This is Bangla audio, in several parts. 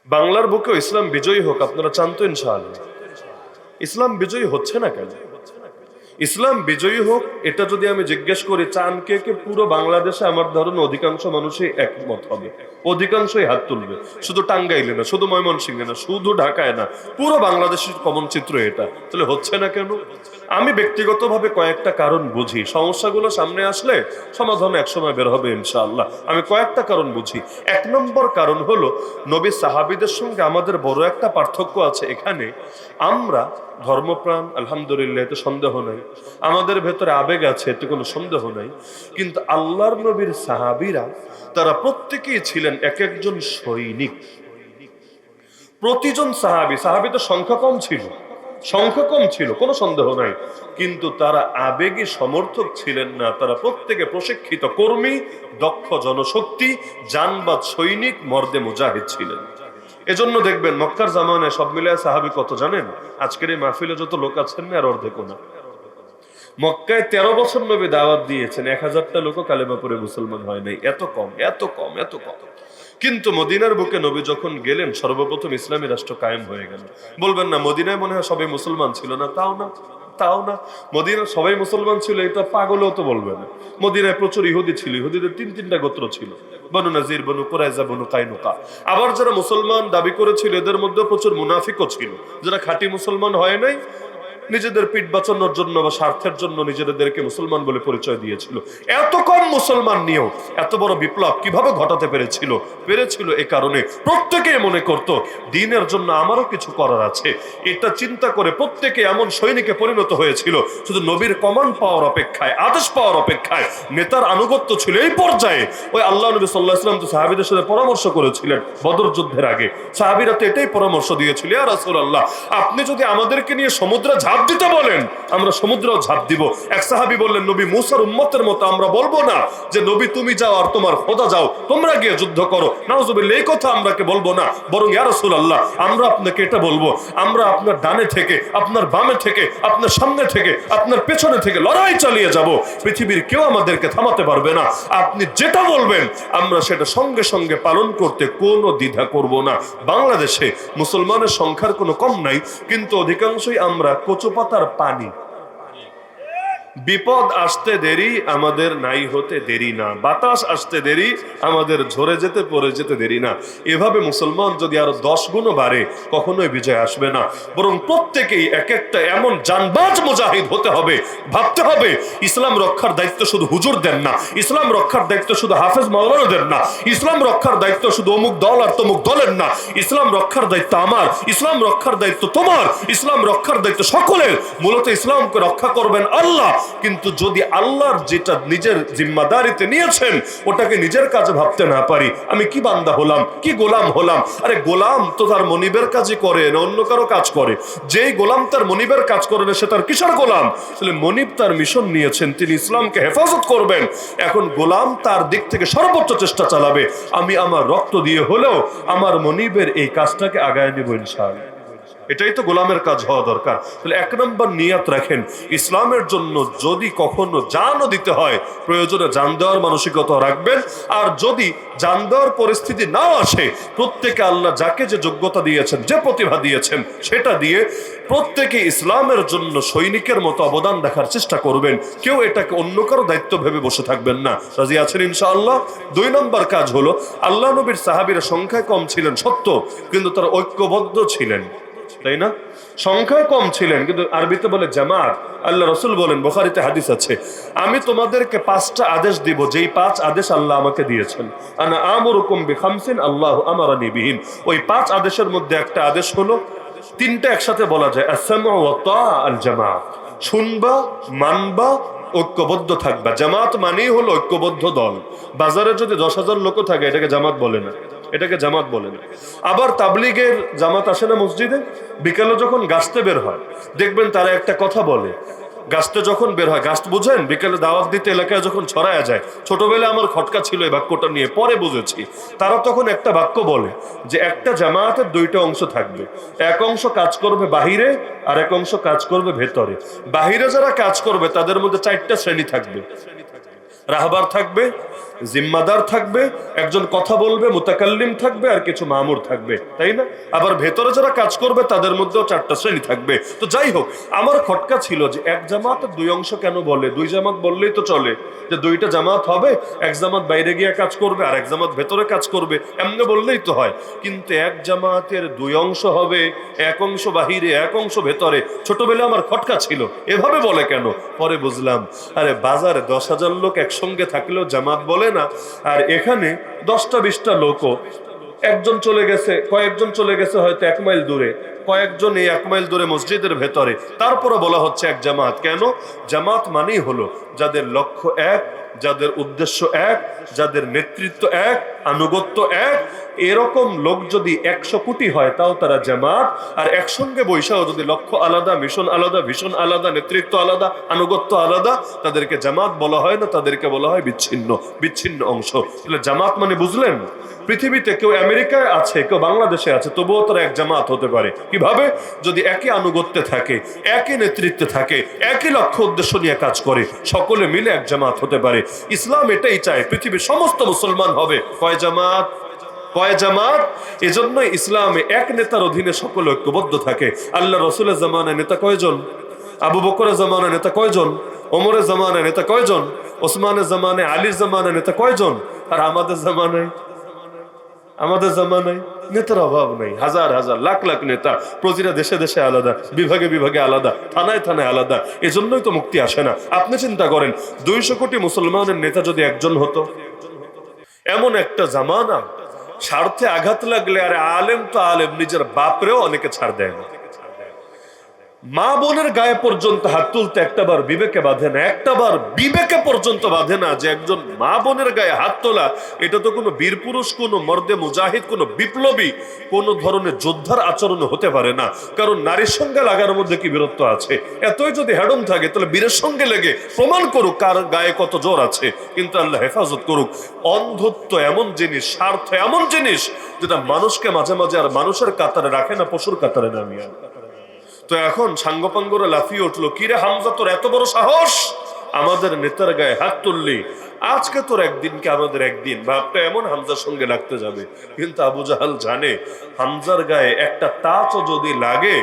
বাংলার বুকেও ইসলাম বিজয়ী হোক, আপনারা চান তো ইনশাআল্লাহ? ইসলাম বিজয়ী হচ্ছে না কেন? ইসলাম বিজয়ী হোক এটা যদি আমি জিজ্ঞেস করি, চান কে কে? পুরো বাংলাদেশে আমার ধারণা অধিকাংশ মানুষই একমত হবে, অধিকাংশই হাত তুলবে। শুধু টাঙ্গাইলে না, শুধু ময়মনসিংহে না, শুধু ঢাকায় না, পুরো বাংলাদেশের কমন চিত্র এটা। তাহলে হচ্ছে না কেন? আমি ব্যক্তিগতভাবে কয়েকটা কারণ বুঝি। সমস্যাগুলো সামনে আসলে সমাধান একসময় বের হবে ইনশাআল্লাহ। আমি কয়েকটা কারণ বুঝি। এক নম্বর কারণ হলো, নবী সাহাবীদের সঙ্গে আমাদের বড় একটা পার্থক্য আছে এখানে। আমরা ধর্মপ্রাণ, আলহামদুলিল্লাহ, এতে সন্দেহ নাই। আমাদের ভেতরে আবেগ আছে, এতে কোনো সন্দেহ নাই। কিন্তু আল্লাহর নবীর সাহাবীরা, তারা প্রত্যেকেই ছিলেন এক একজন সৈনিক। প্রতিজন সাহাবী তো সংখ্যা কম ছিল, কোনো সন্দেহ নাই। কিন্তু তারা আবেগী সমর্থক ছিলেন না। তারা প্রত্যেকে প্রশিক্ষিত কর্মী, দক্ষ জনশক্তি, জানবাজ সৈনিক, মর্দে মুজাহিদ ছিলেন। এজন্য দেখবেন মক্কার জামানায় সব মিলায় সাহাবী কত জানেন? আজকের এই মাহফিলে যত লোক আছেন না, আর অর্ধেক না। মক্কায় 13 বছর নবী দাওয়াত দিয়েছেন, 1000টা লোক কালেমা পড়ে মুসলমান হয় নাই। এত কম। কিন্তু মদিনার বুকে নবী যখন গেলেন, সর্বপ্রথম ইসলামী রাষ্ট্র কায়েম হয়ে গেল। বলবেন না মদিনায় মনে হয় সবাই মুসলমান ছিল না? তাও না। মদিনায় সবাই মুসলমান ছিল এটা পাগলও তো বলবে না। মদিনায় প্রচুর ইহুদি ছিল, ইহুদিদের তিনটা গোত্র ছিল, বনু নাজির, বনু কুরাইজা, বনু কাইনুকা। আবার যারা মুসলমান দাবি করেছিল এদের মধ্যে প্রচুর মুনাফিকও ছিল, যারা খাঁটি মুসলমান হয় নাই, নিজেদের পিঠ বাঁচানোর জন্য বা স্বার্থের জন্য নিজেদেরকে মুসলমান বলে পরিচয় দিয়েছিল। এত কম মুসলমান নিয়েও এত বড় বিপ্লব কিভাবে ঘটাতে পেরেছিল এ কারণে প্রত্যেকে মনে করত দ্বীনের জন্য আমারও কিছু করার আছে। এটা চিন্তা করে প্রত্যেকে এমন সৈনিকে পরিণত হয়েছিল, শুধু নবীর কমান্ড পাওয়ার অপেক্ষায়, আদেশ পাওয়ার অপেক্ষায়। নেতার আনুগত্য ছিল এই পর্যায়ে। ওই আল্লাহ নবী সাল্লাল্লাহু আলাইহি ওয়াসাল্লাম তো সাহাবীদের সাথে পরামর্শ করেছিলেন বদর যুদ্ধের আগে। সাহাবীরা তো এটাই পরামর্শ দিয়েছিল, ইয়া রাসূলুল্লাহ, আপনি যদি আমাদেরকে নিয়ে সমুদ্রে ঝাঁপ দিতে বলেন, আমরা সমুদ্রেও ঝাঁপ দিব। এক সাহাবী বললেন, নবী মুসার উম্মতের মতো আমরা বলবো না যে নবী তুমি যাও আর তোমার খোদা যাও, তোমরা গিয়ে যুদ্ধ করো। নাউজুবিল্লাহ, এই কথা আমরাকে বলবো না, বরং ইয়া রাসূলুল্লাহ, আমরা আপনাকে এটা বলবো, আমরা আপনার ডানে থেকে, আপনার বামে থেকে, আপনার সামনে থেকে, আপনার পেছনে থেকে লড়াই চালিয়ে যাব। পৃথিবীর কেউ আমাদেরকে থামাতে পারবে না। আপনি যেটা বলবেন আমরা সেটা সঙ্গে সঙ্গে পালন করতে কোনো দ্বিধা করব না। বাংলাদেশে মুসলমানের সংখ্যার কোনো কম নাই, কিন্তু অধিকাংশই আমরা কচু পাতার পানি। বিপদ আসতে দেরি, আমাদের নাই হতে দেরি না। বাতাস আসতে দেরি, আমাদের ঝরে যেতে পড়ে যেতে দেরি না। এভাবে মুসলমান যদি আরো 10 গুণও বাড়ে, কখনোই বিজয় আসবে না। বরং প্রত্যেকেই এক একটা এমন জানবাজ মুজাহিদ হতে হবে। ভাবতে হবে ইসলাম রক্ষার দায়িত্ব শুধু হুজুর দেন না, ইসলাম রক্ষার দায়িত্ব শুধু হাফেজ মাওলানা দেন না, ইসলাম রক্ষার দায়িত্ব শুধু অমুক দল আর তমুক দলের না। ইসলাম রক্ষার দায়িত্ব আমার, ইসলাম রক্ষার দায়িত্ব তোমার, ইসলাম রক্ষার দায়িত্ব সকলের। মূলত ইসলামকে রক্ষা করবেন আল্লাহ। কিন্তু যদি আল্লাহর যেটা নিজের জিম্মাদারিতে নিয়েছেন ওটাকে নিজের কাজে ভাবতে না পারি, আমি কি বান্দা হলাম, কি গোলাম হলাম? আরে গোলাম তো তার মনিবের কাজই করে না, অন্য কারো কাজ করে। যেই গোলাম তার মনিবের কাজ করে না, সে তার কিসের গোলাম? তাহলে মনিব তার মিশন নিয়েছেন, তিনি ইসলামকে হেফাজত করবেন। এখন গোলাম তার দিক থেকে সর্বোচ্চ চেষ্টা চালাবে, আমি আমার রক্ত দিয়ে হলেও আমার মনিবের এই কাজটাকে আগায় নেব ইনশাআল্লাহ। এটাই তো গোলামের কাজ হওয়া দরকার। তাহলে 1 নম্বর নিয়াত রাখেন, ইসলামের জন্য যদি কখনো জানও দিতে হয়, প্রয়োজনে জান দেওয়ার মানসিকতা রাখবেন। আর যদি জান দেওয়ার পরিস্থিতি নাও আসে, প্রত্যেকে আল্লাহ যাকে যে যোগ্যতা দিয়েছেন, যে প্রতিভা দিয়েছেন, সেটা দিয়ে প্রত্যেকে ইসলামের জন্য সৈনিকের মতো অবদান রাখার চেষ্টা করবেন। কেউ এটাকে অন্য কারো দায়িত্ব ভেবে বসে থাকবেন না। রাজি আছেন ইনশাআল্লাহ? 2 নম্বর কাজ হলো, আল্লাহ নবীর সাহাবীরা সংখ্যায় কম ছিলেন সত্য, কিন্তু তারা ঐক্যবদ্ধ ছিলেন, তাই না? সংখ্যায় কম ছিলেন, কিন্তু আরবিতে বলে জামাত। আল্লাহ রাসূল বলেন, বুখারীতে হাদিস আছে, আমি তোমাদেরকে 5টা আদেশ দিব, যেই 5 আদেশ আল্লাহ আমাকে দিয়েছেন। আনা আমুরুকুম বিখামসিন আল্লাহু আমারানি বিহিন। ওই 5 আদেশের মধ্যে একটা আদেশ হলো, 3টা একসাথে বলা যায়, আস-সামউ ওয়া তাআ আল জামাত। শুনবা, মানবা, ঐক্যবদ্ধ থাকবা। জামাত মানেই হলো ঐক্যবদ্ধ দল। বাজারে যদি 10,000 লোক থাকে, এটাকে জামাত বলে না, এটাকে জামাত বলে না। আবার তাবলীগের জামাত আসে না মসজিদে, বিকালে যখন গাছতে বের হয়, দেখবেন তারা একটা কথা বলে। গাছতে যখন বের হয়, গাছ বুঝেন, বিকেলে দাওয়াত দিতে এলাকায় যখন ছড়ায়া যায়, ছোটবেলায় আমার খটকা ছিল এই বাক্যটা নিয়ে, পরে বুঝেছি। তারা তখন একটা বাক্য বলে যে একটা জামাতের 2টা অংশ থাকবে, এক অংশ কাজ করবে বাহিরে, আর এক অংশ কাজ করবে ভেতরে। বাহিরে যারা কাজ করবে তাদের মধ্যে 4টা শ্রেণী থাকবে। রাহবার থাকবে, জিম্মাদার থাকবে, একজন কথা বলবে, মুতাকাল্লিম থাকবে, আর কিছু মামুর থাকবে, তাই না? আবার ভেতরে যারা কাজ করবে তাদের মধ্যেও 4টা শ্রেণী থাকবে। তো যাই হোক, আমার খটকা ছিল যে এক জামাতের 2 অংশ কেন বলে? 2 জামাত বললেই তো চলে, যে 2টা জামাত হবে, এক জামাত বাইরে গিয়ে কাজ করবে আর এক জামাত ভেতরে কাজ করবে, এমনি বললেই তো হয়। কিন্তু এক জামাতের 2 অংশ হবে, এক অংশ বাহিরে, এক অংশ ভেতরে। ছোটবেলা আমার খটকা ছিল, এভাবে বলে কেন? পরে বুঝলাম, আরে বাজারে 10,000 লোক একসঙ্গে থাকলেও জামাত বলে না, আর এখানে 10টা 20টা লোকও, একজন চলে গেছে, কয়েকজন চলে গেছে হয়তো 1 মাইল দূরে, কয়েকজন এই 1 মাইল দূরে মসজিদের ভেতরে, তারপরে বলা হচ্ছে এক জামাত। কেন? জামাত মানেই হলো যাদের লক্ষ্য এক, যাদের উদ্দেশ্য এক, যাদের নেতৃত্ব এক, আনুগত্য এক। এরকম লোক যদি 100 কোটি হয় তাও তারা জামাত। আর একসঙ্গে বৈশাও যদি লক্ষ্য আলাদা, মিশন আলাদা, ভীষণ আলাদা, নেতৃত্ব আলাদা, আনুগত্য আলাদা, তাদেরকে জামাত বলা হয় না, তাদেরকে বলা হয় বিচ্ছিন্ন, বিচ্ছিন্ন অংশ। তাহলে জামাত মানে বুঝলেন? পৃথিবীতে কেউ আমেরিকায় আছে, কেউ বাংলাদেশে আছে, তবুও তারা এক জামাত হতে পারে। কিভাবে? যদি একই আনুগত্যে থাকে, একই নেতৃত্বে থাকে, একই লক্ষ্য উদ্দেশ্য নিয়ে কাজ করে, সকলে মিলে এক জামাত হতে পারে। ইসলাম এটাই চায়, পৃথিবীর সমস্ত মুসলমান হবে কয় জামাত? কয় জামাত? এজন্য ইসলামে এক নেতার অধীনে সকলে ঐক্যবদ্ধ থাকে। আল্লাহ রসুলের জামানায় নেতা কয়জন? আবু বকরের জামানায় নেতা কয়জন? ওমরের জামানায় নেতা কয়জন? ওসমানের জামানায়, আলীর জামানায় নেতা কয়জন? আর আমাদের জামানায়, আমাদের জামানায় নেতার অভাব নেই, হাজার হাজার লাখ লাখ নেতা, প্রতিটা দেশে দেশে আলাদা, বিভাগে বিভাগে আলাদা, থানায় থানায় আলাদা। এজন্যই তো মুক্তি আসে না। আপনি চিন্তা করেন, 200 কোটি মুসলমানের নেতা যদি একজন হতো, এমন একটা জামানা, স্বার্থে আঘাত লাগলে, আরে আলেম তো আলেম, নিজের বাপরেও অনেকে ছাড় দেয় না। মা বোনের গায়ে পর্যন্ত হাত তুলতে একটাবার বিবেকে বাঁধে না, একটাবার বিবেকে পর্যন্ত বাঁধে না যে একজন মা বোনের গায়ে হাত তোলা, এটা তো কোনো বীর পুরুষ, কোনো মর্দে মুজাহিদ, কোনো বিপ্লবী, কোনো ধরনের যোদ্ধার আচরণ হতে পারে না। কারণ নারীর সঙ্গে লাগার মধ্যে কি বীরত্ব আছে? এতই যদি হ্যাডম থাকে, তাহলে বীরের সঙ্গে লেগে প্রমাণ করুক কার গায়ে কত জোর আছে। কিন্তু আল্লাহ হেফাজত করুক। অন্ধত্ব এমন জিনিস, স্বার্থ এমন জিনিস, যেটা মানুষকে মাঝে মাঝে আর মানুষের কাতারে রাখে না, পশুর কাতারে নামিয়ে। তো এখন সাঙ্গপাঙ্গরা লাফিয়ে উঠলো, কিরে হামজা, তোর এত বড় সাহস, আমাদের নেতার গায়ে হাত তুললি, আজকে তোর একদিন কি আমাদের একদিন। ভাবটা এমন হামজার সঙ্গে লাগতে যাবে। কিন্তু আবু জাহাল জানে, হামজার গায়ে একটা তাজও যদি লাগে,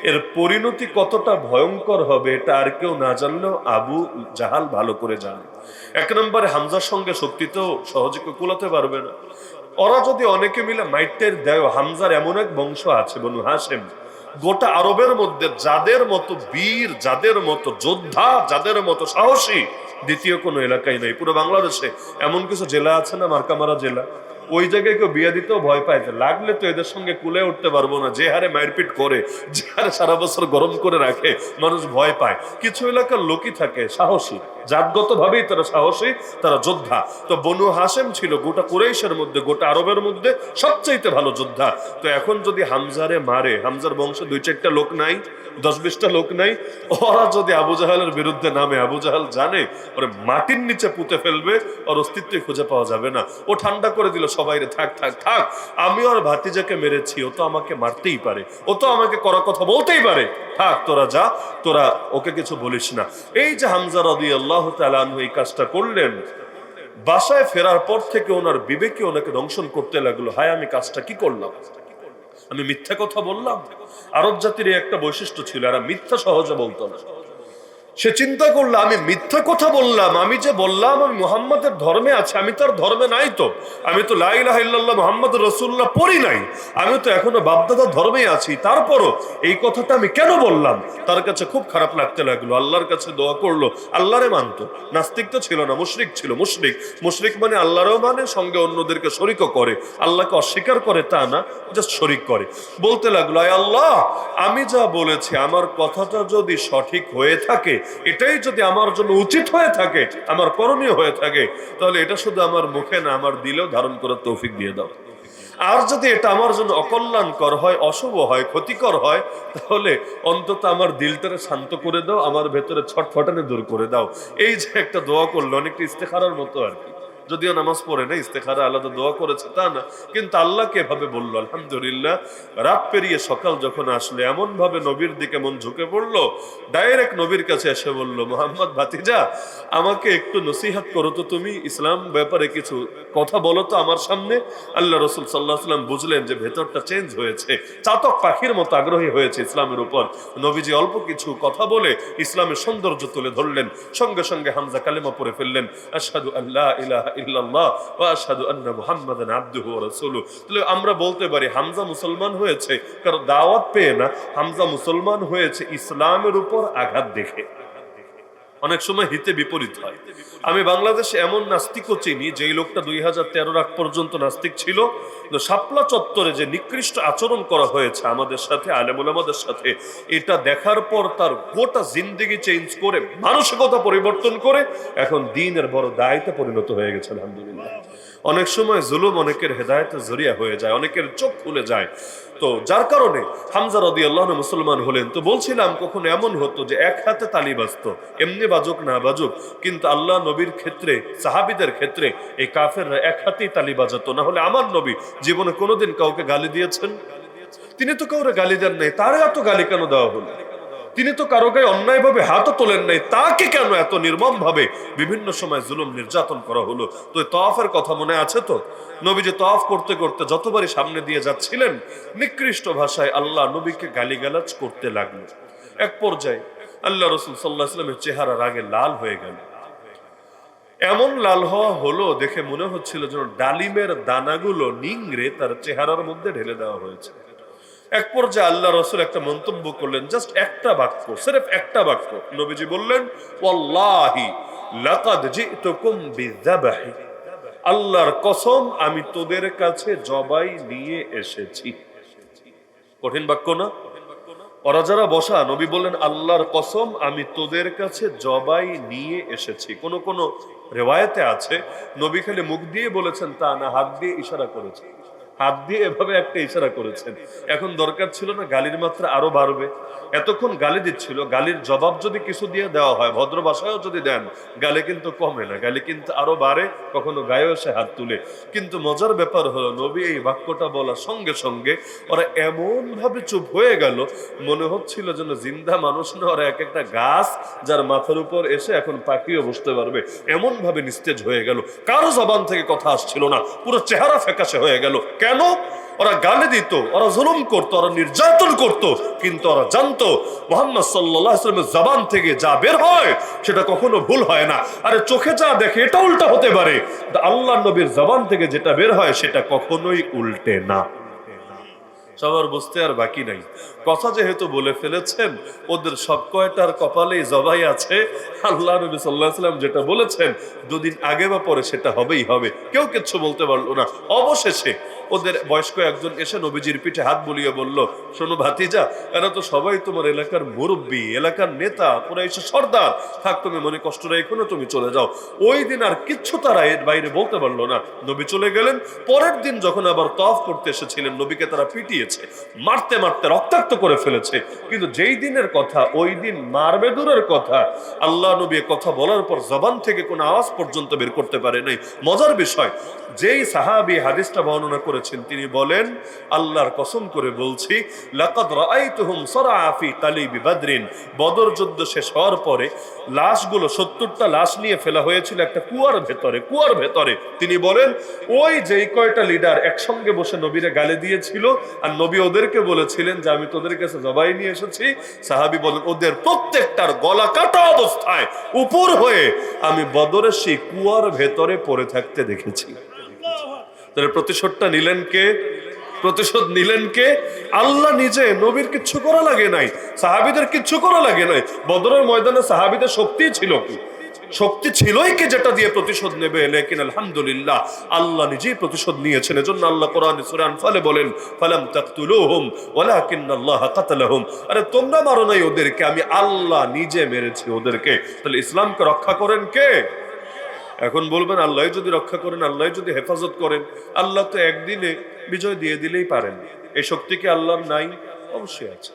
এর পরিণতি কতটা ভয়ঙ্কর হবে, এটা আর কেউ না জানলেও আবু জাহাল ভালো করে জানে। 1 নম্বরে হামজার সঙ্গে শক্তি তো সহজে কেউ কুলাতে পারবে না। ওরা যদি অনেকে মিলে মাইটের দেয়, হামজার এমন এক বংশ আছে, বনু হাশেম, গোটা আরবের মধ্যে যাদের মতো বীর, যাদের মতো যোদ্ধা, যাদের মতো সাহসী দ্বিতীয় কোনো এলাকায় নাই। পুরো বাংলাদেশে এমন কিছু জেলা আছে না, মার্কামারা জেলা, ওই জায়গায় কেউ বিয়ে দিতেও ভয় পায়, লাগলে তো এদের সঙ্গে কুলে উঠতে পারবো না। যে হারে মারপিট করে, যে হারে সারা বছর গরম করে রাখে, মানুষ ভয় পায়। কিছু এলাকার লোকই থাকে সাহসী, জাতগত ভাবেই তারা সাহসী, তারা যোদ্ধা। তো বনু হাশেম ছিল গোটা কুরাইশের মধ্যে, গোটা আরবের মধ্যে সবচাইতে ভালো যোদ্ধা। তো এখন যদি হামজারে মারে, হামজার বংশে 2-4টা লোক নাই, 10-20টা লোক নাই, ওরা যদি আবু জাহালের বিরুদ্ধে নামে, আবু জাহাল জানে ওরে মাটির নিচে পুঁতে ফেলবে, ওর অস্তিত্বই খুঁজে পাওয়া যাবে না। ও ঠান্ডা করে দিল সবাইরে, থাক থাক থাক, আমি ওর ভাতিজাকে মেরেছি, ও তো আমাকে মারতেই পারে, ও তো আমাকে করা কথা বলতেই পারে, থাক তোরা যা, তোরা ওকে কিছু বলিস না। এই যে হামজা রাদিয়াল্লাহু তাআলা আনহু এই কাজটা করলেন, বাসায় ফেরার পর থেকে ওনার বিবেকে ওনাকে দংশন করতে লাগলো, হায় আমি কাজটা কি করলাম, আমি মিথ্যা কথা বললাম। আরব জাতির একটা বৈশিষ্ট্য ছিল, এরা মিথ্যা সহজে বলতো না। সে চিন্তা করলো, আমি মিথ্যা কথা বললাম, আমি যে বললাম আমি মুহাম্মাদের ধর্মে আছি, আমি তার ধর্মে নাই তো, আমি তো লা ইলাহা ইল্লাল্লাহ মুহাম্মাদুর রাসূলুল্লাহ পড়ি নাই, আমি তো এখনো বাপদাদার ধর্মে আছি, তারপরও এই কথাটা আমি কেন বললাম? তার কাছে খুব খারাপ লাগতে লাগলো। আল্লাহর কাছে দোয়া করলো, আল্লাহরে মানতো, নাস্তিক তো ছিল না, মুশরিক ছিল। মুশরিক মানে আল্লাহরও মানে, সঙ্গে অন্যদেরকে শরীকও করে, আল্লাহকে অস্বীকার করে তা না, জাস্ট শরীক করে। বলতে লাগলো, আয় আল্লাহ, আমি যা বলেছি আমার কথাটা যদি সঠিক হয়ে থাকে, এটাই যদি আমার জন্য উচিত হয়ে থাকে, আমার করণীয় হয়ে থাকে, তাহলে এটা শুধু আমার মুখে না, আমার দিলেও ধারণ করার তৌফিক দিয়ে দাও। আর যদি এটা আমার জন্য অকল্যাণকর হয়, অশুভ হয়, ক্ষতিকর হয়, তাহলে অন্তত আমার দিলটারে শান্ত করে দাও, আমার ভেতরে ছটফটানি দূর করে দাও। এই যে একটা দোয়া করলো, অনেকটা ইস্তেখারার মতো আর কি। যদিও নামাজ পড়ে না, ইস্তেখারা আলাদা দোয়া করেছে তা না, কিন্তু আল্লাহকে এভাবে বললো। আলহামদুলিল্লাহ, রাত পেরিয়ে সকাল যখন আসলে এমন ভাবে নবীর দিকে মন ঝুঁকে পড়লো, ডাইরেক্ট নবীর কাছে এসে বলল, মোহাম্মদ ভাতিজা, আমাকে একটু নসিহত করো তো, তুমি ইসলাম ব্যাপারে কিছু কথা বলো তো আমার সামনে। আল্লাহ রসুল সাল্লাল্লাহু আলাইহি ওয়াসাল্লাম বুঝলেন যে ভেতরটা চেঞ্জ হয়েছে, চাতক পাখির মতো আগ্রহী হয়েছে ইসলামের উপর। নবীজি অল্প কিছু কথা বলে ইসলামের সৌন্দর্য তুলে ধরলেন। সঙ্গে সঙ্গে হামজা কালেমা পড়ে ফেললেন, আশহাদু আল্লা ইলাহা ইল্লাল্লাহ ওয়া আশহাদু আন্না মুহাম্মাদান আবদুহু ওয়া রাসূলুহু। তাহলে আমরা বলতে পারি হামজা মুসলমান হয়েছে কারণ দাওয়াত পেয়ে না, হামজা মুসলমান হয়েছে ইসলামের উপর আঘাত দেখে। অনেক সময় হিতে বিপরীত হয়। আমি বাংলাদেশে এমন নাস্তিকও চিনি যেই লোকটা 2013 আগ পর্যন্ত নাস্তিক ছিল, তো শাপলা চত্বরে যে নিকৃষ্ট আচরণ করা হয়েছে আমাদের সাথে, আলেম ওলামাদের সাথে, এটা দেখার পর তার গোটা জিন্দেগি চেঞ্জ করে, মানসিকতা পরিবর্তন করে এখন দ্বীনের বড় দায়িত্বে পরিণত হয়ে গেছে আলহামদুলিল্লাহ। অনেক সময় জুলুম অনেকের হেদায়েতের জরিয়া হয়ে যায়, অনেকের চোখ খুলে যায়। তো যার কারণে হামজা রাদিয়াল্লাহু আনহু মুসলমান হলেন। তো বলছিলাম কখনো এমন হতো যে এক হাতে তালি বাজতো, এমনি বাজুক না বাজুক, কিন্তু আল্লাহ নবীর ক্ষেত্রে, সাহাবীদের ক্ষেত্রে এই কাফেররা এক হাতেই তালি বাজাতো। না হলে আমার নবী জীবনে কোনোদিন কাউকে গালি দিয়েছেন? তিনি তো কাউরে গালি দেন নাই, তারে এত গালি কেন দেওয়া হলো? তিনি তো কারো গায়ে অন্যায় ভাবে হাতও তোলেন নাই, তাকে কেন এত নির্মম ভাবে বিভিন্ন সময় জুলুম নির্যাতন করা হলো? তো তওয়াফের কথা মনে আছে তো? নবী যে তওয়াফ করতে করতে যতবারই সামনে দিয়ে যাচ্ছিলেন, নিকৃষ্ট ভাষায় আল্লাহ নবীকে গালিগালাজ করতে লাগলো। এক পর্যায়ে আল্লাহ রাসূল সাল্লাল্লাহু আলাইহি ওয়াসাল্লামের চেহারা রাগে লাল হয়ে গেল। এমন লাল হওয়া হলো দেখে মনে হচ্ছিল যেন ডালিমের দানাগুলো নিংড়ে তার চেহারার মধ্যে ঢেলে দেওয়া হয়েছে। এক পর্যায়ে আল্লাহ রাসূল একটা মন্তব্য করলেন, জাস্ট একটা বাক্য, সির্ফ একটা বাক্য। নবীজি বললেন, ওয়াল্লাহি লাকাদ জিতুকুম বিযাবহি, আল্লাহর কসম আমি তোদের কাছে জবাই নিয়ে এসেছি। কঠিন বাক্য না? ওরা যারা বসা, নবী বললেন, আল্লাহর কসম আমি তোদের কাছে জবাই নিয়ে এসেছি। কোন কোন রিওয়ায়াতে আছে নবী খালি মুখ দিয়ে বলেছেন তা না, হাত দিয়ে ইশারা করেছেন। হাত দিয়ে এভাবে একটা ইশারা করেছেন। এখন দরকার ছিল না গালির মাত্রা আরো বাড়বে? এতক্ষণ গালি দিচ্ছিল, গালির জবাব যদি কিছু দিয়ে দেওয়া হয়, ভদ্র ভাষায়ও যদি দেন, গালি কিন্তু কমে না, গালি কিন্তু আরো বাড়ে, কখনো গায়ে এসে হাত তুলে। কিন্তু মজার ব্যাপার হলো নবী এই বাক্যটা বলার সঙ্গে সঙ্গে ওরা এমন ভাবে চুপ হয়ে গেল, মনে হচ্ছিল যেন জিন্দা মানুষ না, ওরা এক একটা গাছ যার মাথার উপর এসে এখন পাখিও বসতে পারবে, এমন ভাবে নিস্তেজ হয়ে গেল। কারো জবান থেকে কথা আসছিল না, পুরো চেহারা ফ্যাকাশে হয়ে গেল। কেন? ওরা গালি দিত, ওরা জুলুম করত, ওরা নির্যাতন করত, কিন্তু ওরা জানতো মুহাম্মদ সাল্লাল্লাহু আলাইহি ওয়াসাল্লামের জবান থেকে যা বের হয় সেটা কখনো ভুল হয় না। আরে চোখে যা দেখে এটা উল্টা হতে পারে, আল্লাহর নবীর জবান থেকে যেটা বের হয় সেটা কখনোই উল্টে না। সবার বুঝতে আর বাকি নাই। কথা যেহেতু বলে ফেলেছেন, ওদের সব কয়টার কপালেই জবাই আছে। আল্লাহ নবী সাল্লাল্লাহু আলাইহি ওয়াসাল্লাম যেটা বলেছেন দুদিন আগে বা পরে সেটা হবেই হবে, কেউ কিচ্ছু বলতে পারলো না। অবশেষে ওদের বয়স্ক একজন এসে নবীজির পিঠে হাত বুলিয়ে বলল, শোনো ভাতিজা, এরা তো সবাই তোমার এলাকার মুরব্বী, এলাকার নেতা, কুরাইশের সর্দার, থাক তুমি মনে কষ্ট রেখো না, তুমি চলে যাও। ওই দিন আর কিচ্ছু তারা এর বাইরে বলতে পারলো না, নবী চলে গেলেন। পরের দিন যখন আবার তওয়াফ করতে এসেছিলেন, নবীকে তারা পিটিয়েছে, মারতে মারতে রক্তাক্ত করে ফেলেছে। কিন্তু যেই দিনের কথা, ওই দিন মারবে দূরের কথা, আল্লাহ নবী কথা বলার পর জবান থেকে কোনো আওয়াজ পর্যন্ত বের করতে পারে নাই। মজার বিষয়, যেই সাহাবী হাদিসটা বর্ণনা করেছেন তিনি বলেন, আল্লাহর কসম করে বলছি, লাকাদ রাআইতুহুম সারআ ফি কালিবি বাদরিন, বদর যুদ্ধ শেষ হওয়ার পরে লাশগুলো 70টা লাশ নিয়ে ফেলা হয়েছিল একটা কুয়ার ভেতরে। তিনি বলেন, ওই যেই কয়টা লিডার একসঙ্গে বসে নবীরে গালি দিয়েছিল আর নবী ওদেরকে বলেছিলেন যে আমি তোদের কাছে জবাই নিয়ে এসেছি, সাহাবী বলেন ওদের প্রত্যেকটার গলা কাটা অবস্থায় উপর হয়ে আমি বদরের সেই কুয়ার ভেতরে পড়ে থাকতে দেখেছি। তাহলে প্রতিশোধটা নিলেন কে? প্রতিশোধ নিলেন কে? আল্লাহ নিজে। নবীর কিচ্ছু করা লাগে নাই, সাহাবীদের কিচ্ছু করা লাগে নাই। বদরের ময়দানে সাহাবীদের শক্তি ছিল কি? শক্তি ছিলই কি যেটা দিয়ে প্রতিশোধ নেবে? লেকিন আলহামদুলিল্লাহ আল্লাহ নিজেই প্রতিশোধ নিয়েছেন। এজন্য আল্লাহ কোরআনে সূরা আনফালে বলেন, ফালাম তাকতুলুহুম ওয়ালাকিন্নাল্লাহ কাতালাহুম, আরে তোমরা মারো নাই ওদেরকে, আমি আল্লাহ নিজে মেরেছি ওদেরকে। তাহলে ইসলামকে রক্ষা করেন কে? এখন বলবেন আল্লাহ যদি রক্ষা করেন, আল্লাহ যদি হেফাজত করেন, আল্লাহ তো একদিনে বিজয় দিয়ে দিলেই পারেন। এই শক্তি কি আল্লাহর নাই? অবশ্যই আছে।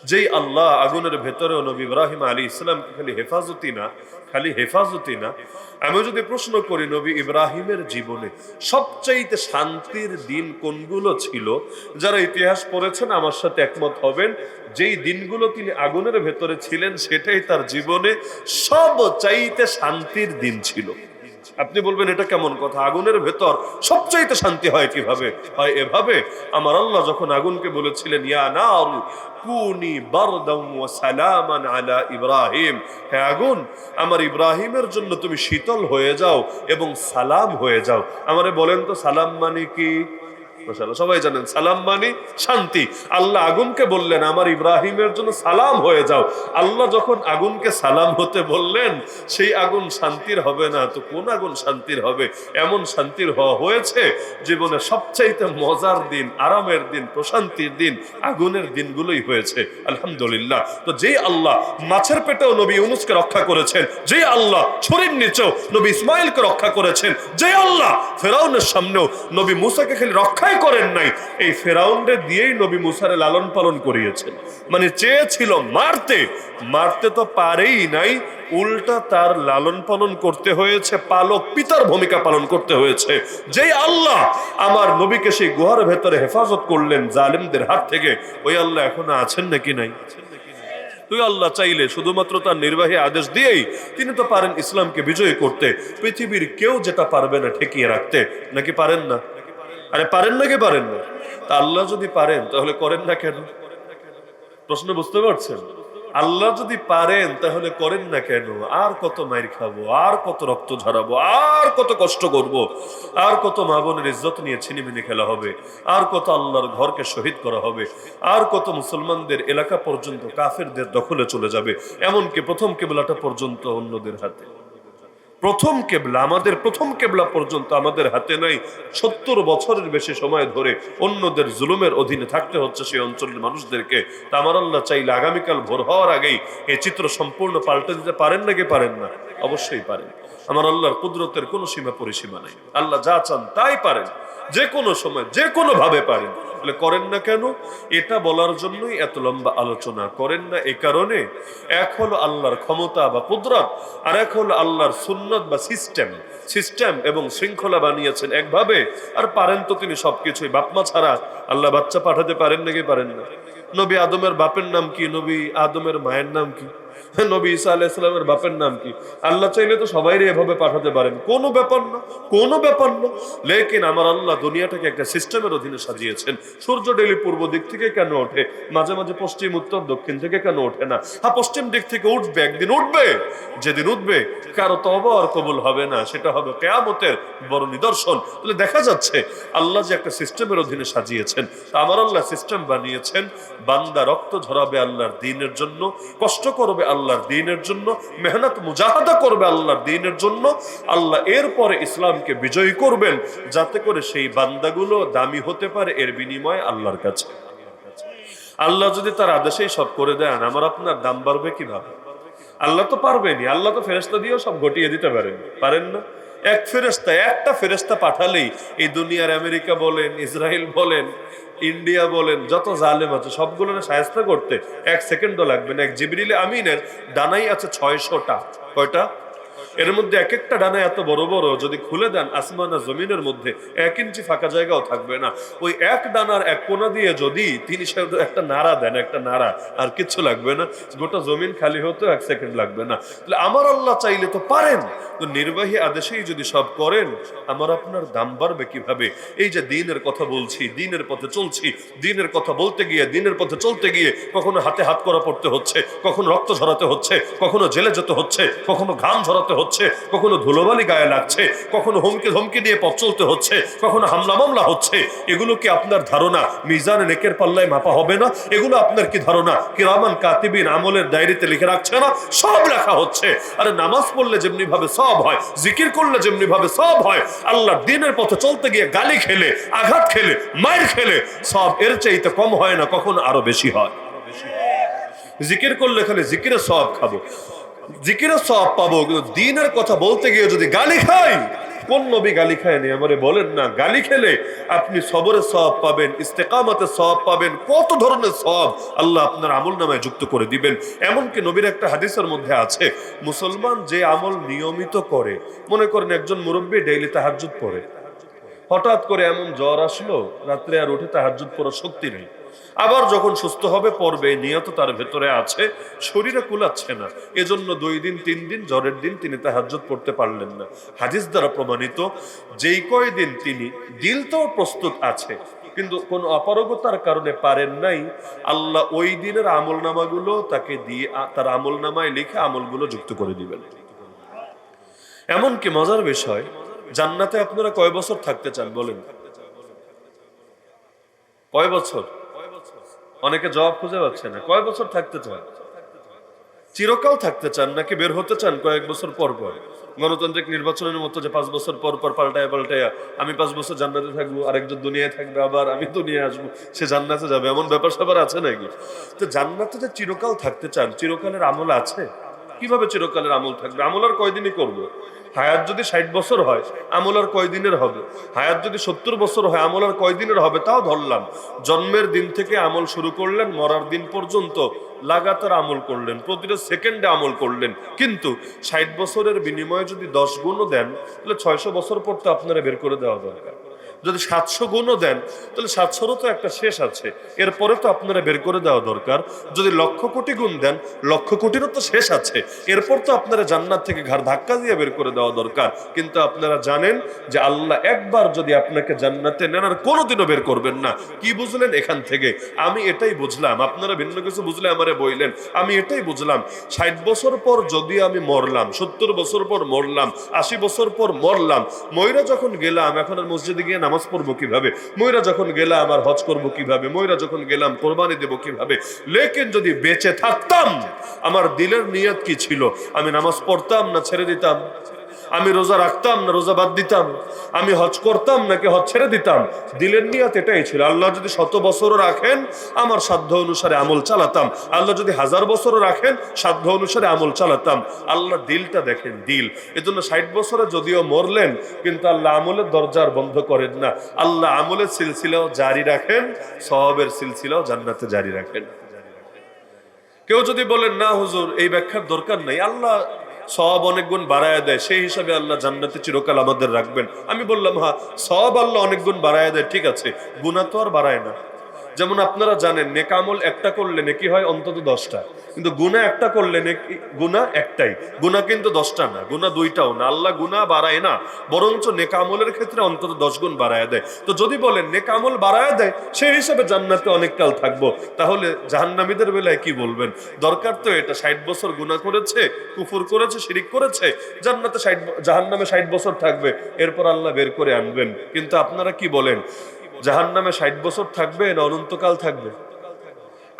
যেই আল্লাহ আগুনের ভেতরে নবী ইব্রাহিম আলাইহিস সালামকে খালি হেফাজতই না, খালি হেফাজতি না, আমি যদি প্রশ্ন করি নবী ইব্রাহিমের জীবনে সবচাইতে শান্তির দিন কোনগুলো ছিল, যারা ইতিহাস পড়েছেন আমার সাথে একমত হবেন, যেই দিনগুলো তিনি আগুনের ভেতরে ছিলেন সেটাই তার জীবনে সবচাইতে শান্তির দিন ছিল। আপনি বলবেন এটা কেমন কথা, আগুনের ভেতর সবচাইতে শান্তি হয় কিভাবে? হয় এভাবে, আমার আল্লাহ যখন আগুনকে বলেছিলেন ইয়া নারু কুনি বারদাম ওয়া সালামান আলা ইব্রাহিম, হে আগুন আমার ইব্রাহিমের জন্য তুমি শীতল হয়ে যাও এবং সালাম হয়ে যাও। আমারে বলেন তো সালাম মানে কি? মাশাআল্লাহ সবাই জানেন সালাম মানে শান্তি। আল্লাহ আগুনকে বললেন আমার ইব্রাহিমের জন্য সালাম হয়ে যাও। আল্লাহ যখন আগুনকে সালাম হতে বললেন, সেই আগুন শান্তির হবে না তো কোন আগুন শান্তির হবে? এমন শান্তির হওয়া হয়েছে জীবনে সবচাইতে মজার দিন, আরামের দিন, প্রশান্তির দিন আগুনের দিনগুলোই হয়েছে। আলহামদুলিল্লাহ। তো যেই আল্লাহ মাছের পেটেও নবী ইউনূসকে রক্ষা করেছেন, যেই আল্লাহ ছুরির নিচেও নবী ইসমাইলকে রক্ষা করেছেন, যেই আল্লাহ ফেরাউনের সামনেও নবী মূসাকে খালি রক্ষাই করেন নাই, এই ফেরাউনরে দিয়েই নবী মূসারে লালন পালন করিয়েছেন। মানে চেয়েছিল মারতে, মারতে তো পারেই নাই, উল্টা তার লালন পালন করতে হয়েছে, পালক পিতার ভূমিকা পালন করতে হয়েছে। যেই আল্লাহ আমার নবীকে সেই গুহার ভেতরে হেফাজত করলেন জালিমদের হাত থেকে, ওই আল্লাহ এখনো আছেন নাকি নাই? তুই আল্লাহ চাইলে শুধুমাত্র তার নির্বাহী আদেশ দিয়েই তিনি তো পারেন ইসলামকে বিজয়ী করতে। পৃথিবীর কেউ যেটা পারবে না ঠেকিয়ে রাখতে, নাকি পারেন না? আরে পারেন নাকি পারেন না? তা আল্লাহ যদি পারেন তাহলে করেন না কেন? প্রশ্ন বুঝতে পারছেন? আল্লাহ যদি পারেন তাহলে করেন না কেন? আর কত মাইর খাবো, আর কত রক্ত ঝরাবো, আর কত কষ্ট করব, আর কত মা বোনের ইজ্জত নিয়ে ছিনিমিনি খেলা হবে, আর কত আল্লাহর ঘরকে শহীদ করা হবে, আর কত মুসলমানদের এলাকা পর্যন্ত কাফেরদের দখলে চলে যাবে, এমনকি প্রথম কেবলাটা পর্যন্ত অন্যদের হাতে। প্রথম কেবলা, আমাদের প্রথম কেবলা পর্যন্ত আমাদের হাতে নাই। 70 বছরের বেশি সময় ধরে অন্যদের জুলুমের অধীনে থাকতে হচ্ছে সেই অঞ্চলের মানুষদেরকে। তা আমার আল্লাহ চাইলে আগামীকাল ভোর হওয়ার আগেই এই চিত্র সম্পূর্ণ পাল্টে দিতে পারেন নাকি পারেন না? অবশ্যই পারেন। আমার আল্লাহর কুদরতের কোনো সীমা পরিসীমা নাই। আল্লাহ যা চান তাই পারেন, যে কোনো সময় যে কোনো ভাবে পারেন। তাহলে করেন না কেন? এটা বলার জন্যই এত লম্বা আলোচনা। করেন না এই কারণে, এক হলো আল্লাহর ক্ষমতা বা কুদরত, আর এক হলো আল্লাহর সুন্নত বা সিস্টেম এবং শৃঙ্খলা বানিয়েছেন একভাবে। আর পারেন তো তিনি সবকিছুই। বাপমা ছাড়া আল্লাহ বাচ্চা পাঠাতে পারেন নাকি পারেন না? নবী আদমের বাপের নাম কি? নবী আদমের মায়ের নাম কি? নবী ঈসা আলাইহিস সালামের বাপের নাম কি? আল্লাহ চাইলে তো সবাইরে এভাবে পাঠাতে পারেন, কোনো ব্যাপার না, কোনো ব্যাপার না। লেকিন আমার আল্লাহ দুনিয়াটাকে একটা সিস্টেমের অধীনে সাজিয়েছেন। সূর্য ডেলি পূর্ব দিক থেকে কেন ওঠে? মাঝে মাঝে পশ্চিম, উত্তর, দক্ষিণ থেকে কেন ওঠে না? হ্যাঁ, পশ্চিম দিক থেকে উঠবে, একদিন উঠবে। যেদিন উঠবে কারো তওবা আর কবুল হবে না, সেটা হবে কিয়ামতের বড় নিদর্শন। তাহলে দেখা যাচ্ছে আল্লাহ যে একটা সিস্টেমের অধীনে সাজিয়েছেন। তা আমার আল্লাহ সিস্টেম বানিয়েছেন, বান্দা রক্ত ঝরাবে আল্লাহর দ্বীনের জন্য, কষ্ট করবে আল্লাহর দ্বীনের জন্য, মেহনত মুজাহাদা করবে আল্লাহর দ্বীনের জন্য। আল্লাহ এরপরে ইসলামকে বিজয়ী করবেন, যাতে করে সেই বান্দাগুলো দামি হতে পারে এর বিনিময়ে আল্লাহর কাছে। আল্লাহ যদি তার আদেশেই সব করে দেন, আমার আপনার দাম বাড়বে কিভাবে? আল্লাহ তো পারবেনই। আল্লাহ তো ফেরেশতা দিয়েও সব ঘটিয়ে দিতে পারেন, পারেন না? একটা ফেরেশতা পাঠালেই এই দুনিয়ার আমেরিকা বলেন, ইসরায়েল বলেন, ইন্ডিয়া বলেন, যত জালেম আছে সবগুলো শায়েস্তা করতে 1 সেকেন্ডও লাগবে না। এক জিবরিল আমিনের ডানাই আছে 600টা। কয়টা? এর মধ্যে এক একটা ডানা এত বড় বড়, যদি খুলে দেন আসমান আর জমিনের মধ্যে 1 ইঞ্চি ফাঁকা জায়গাও থাকবে না। ওই এক ডানার এক কোনা দিয়ে যদি তিনি একটা নাড়া দেন, একটা নাড়া, আর কিচ্ছু লাগবে না, গোটা জমিন খালি হতেও 1 সেকেন্ড লাগবে না। তাহলে আমার আল্লাহ চাইলে তো পারেন, তো নির্বাহী আদেশেই যদি সব করেন, আমার আপনার দাম বাড়বে কিভাবে? এই যে দ্বীনের কথা বলছি, দ্বীনের পথে চলছি, দ্বীনের কথা বলতে গিয়ে, দ্বীনের পথে চলতে গিয়ে কখনো হাতে হাত করা পড়তে হচ্ছে, কখনো রক্ত ঝরাতে হচ্ছে, কখনো জেলে যেতে হচ্ছে, কখনো ঘাম ঝরাতে হচ্ছে, কখনো ধুলোবালি গায়ে লাগছে, কখনো হুমকি ধমকি দিয়ে পথ চলতে হচ্ছে, কখনো হামলা মামলা হচ্ছে। এগুলো কি আপনার ধারণা মিজানে নেকের পাল্লায় মাপা হবে না? এগুলো আপনার কি ধারণা কিরামান কাতিবিন আমলের ডায়েরিতে লিখে রাখছে না? সব লেখা হচ্ছে। আরে নামাজ পড়লে যেমনি ভাবে সব হয়, জিকির করলে যেমনি ভাবে সব হয়, আল্লাহর দ্বীনের পথে চলতে গিয়ে গালি খেলে, আঘাত খেলে, মায়ের খেলে সব এর চাইতে কম হয় না, কখনো আরো বেশি হয়। জিকির করলে খালি জিকিরের সওয়াব খাবো, জিকিরের সওয়াব পাবো, কিন্তু দ্বীনের কথা বলতে গিয়ে যদি গালি খাই, কোন নবী গালি খায়নি আমারে বলেন না? গালি খেলে আপনি সবরের সওয়াব পাবেন, ইস্তেকামতের সওয়াব পাবেন, কত ধরনের সওয়াব আল্লাহ আপনার আমল নামায় যুক্ত করে দিবেন। এমনকি নবীর একটা হাদিসের মধ্যে আছে, মুসলমান যে আমল নিয়মিত করে, মনে করেন একজন মুরব্বী ডেইলি তাহাজ্জুদ পড়ে, হঠাৎ করে এমন জ্বর আসলো, রাত্রে আর উঠে তাহাজ্জুদ পড়ার শক্তি নেই, আবার যখন সুস্থ হবে পড়বে, নিয়ত তার ভেতরে আছে, শরীরে কুলাচ্ছে না, এজন্য 2 দিন 3 দিন জ্বরের দিন তিনি তাহাজ্জুদ পড়তে পারলেন না। হাদিস দ্বারা প্রমাণিত, যেই কয়দিন তিনি দিল তো প্রস্তুত আছে কিন্তু কোন অপারগতার কারণে পারেন নাই, আল্লাহ ওই দিনের আমল নামাগুলো তাকে দিয়ে তার আমল নামায় লিখে আমলগুলো যুক্ত করে দিবেন। এমনকি মজার বিষয়, জান্নাতে আপনারা কয় বছর থাকতে চান বলেন? কয় বছর? অনেকে জবাব খুঁজে পাচ্ছে না। কয় বছর থাকতে চান? চিরকাল থাকতে চান নাকি বের হতে চান কয়েক বছর পর পর? গণতান্ত্রিক নির্বাচনের মতো যে 5 বছর পর পর পাল্টায় আমি 5 বছর জান্নাতে থাকবো, আরেকজন দুনিয়ায় থাকবে, আবার আমি দুনিয়ায় আসবো, সে জান্নাতে যাবে, এমন ব্যাপার স্যাপার আছে নাকি? তো জান্নাতে যে চিরকাল থাকতে চান, চিরকালের আমল আছে? কিভাবে চিরকালের আমল থাকবে? আমল আর কয়দিনই করবো? হায়াত যদি 60 বছর হয়, আমল আর কয়দিনের হবে? হায়াত যদি 70 বছর হয়, আমল আর কয়দিনের হবে? তাও ধরলাম, জন্মের দিন থেকে আমল শুরু করলেন, মরার দিন পর্যন্ত লাগাতার আমল করলেন, প্রতিটা সেকেন্ডে আমল করলেন, কিন্তু 60 বছরের বিনিময়ে যদি 10 গুণও দেন, তাহলে 600 বছর পর তো আপনারা বের করে দেওয়া দরকার। যদি 700 গুণও দেন, তাহলে 700-রও তো একটা শেষ আছে, এরপরে তো আপনারা বের করে দেওয়া দরকার। যদি 1,00,000 কোটি গুণ দেন, 1,00,000 কোটিরও তো শেষ আছে, এরপর তো আপনারা জান্নাত থেকে ঘাড় ধাক্কা দিয়ে বের করে দেওয়া দরকার। কিন্তু আপনারা জানেন যে আল্লাহ একবার যদি আপনাকে জান্নাতে নেন, আর কোনোদিনও বের করবেন না। কি বুঝলেন এখান থেকে? আমি এটাই বুঝলাম, আপনারা ভিন্ন কিছু বুঝলে আমারে বইলেন। আমি এটাই বুঝলাম, 60 বছর পর যদি আমি মরলাম, 70 বছর পর মরলাম, 80 বছর পর মরলাম, ময়রা যখন গেলাম, এখন আর মসজিদে গিয়ে নামাজ পড়বো কিভাবে? ময়রা যখন গেলাম আমার হজ করবো কিভাবে? ময়রা যখন গেলাম কোরবানি দেবো কিভাবে? লেকিন যদি বেঁচে থাকতাম, আমার দিলের নিয়ত কি ছিল? আমি নামাজ পড়তাম না ছেড়ে দিতাম? আমি রোজা রাখতাম না রোজা বাদ দিতাম? আমি হজ করতাম নাকি হজ ছেড়ে দিতাম? দিলের নিয়ত এটাই ছিল। আল্লাহ যদি 100 বছরও রাখেন, আমার সাধ্য অনুসারে আমল চালাতাম। আল্লাহ যদি 1000 বছরও রাখেন, সাধ্য অনুসারে আমল চালাতাম। আল্লাহ দিলটা দেখেন, দিল। এজন্য 60 বছরে যদিও মরলেন, কিন্তু আল্লাহ আমলের দরজার বন্ধ করেন না। আল্লাহ আমলের সিলসিলাও জারি রাখেন, সওয়াবের সিলসিলাও জান্নাতে জারি রাখেন। কেউ যদি বলেন না হুজুর, এই ব্যাখ্যার দরকার নাই, আল্লাহ সওয়াব অনেক গুণ বাড়ায় দেয়, সেই হিসাবে আল্লাহ জান্নাতে চিরকাল আমাদের রাখবেন। আমি বললাম, হ্যাঁ, সওয়াব আল্লাহ অনেক গুণ বাড়ায় দেয়, ঠিক আছে, গুনাহ তো আর বাড়ায় না। যেমন আপনারা জানেন, নেক আমল একটা করলে নেকি হয় অন্তত 10টা, কিন্তু গুনাহ একটা করলে নেকি, গুনাহ একটাই, গুনাহ কিন্তু 10টা না, গুনাহ 2টাও না। আল্লাহ গুনাহ বাড়ায় না, বরঞ্চ নেক আমলের ক্ষেত্রে অন্তত 10 গুণ বাড়ায় দেয়। তো যদি বলেন নেক আমল বাড়ায় দেয়, সেই হিসাবে জান্নাতে অনেক কাল থাকবো, তাহলে জাহান্নামীদের বেলায় কি বলবেন? দরকার তো এটা, 60 বছর গুনাহ করেছে, কুফর করেছে, শিরিক করেছে, জান্নাতে জাহান্নামে 60 বছর থাকবে, এরপর আল্লাহ বের করে আনবেন। কিন্তু আপনারা কি বলেন, জাহান্নামে 60 বছর থাকবে না অনন্তকাল থাকবে?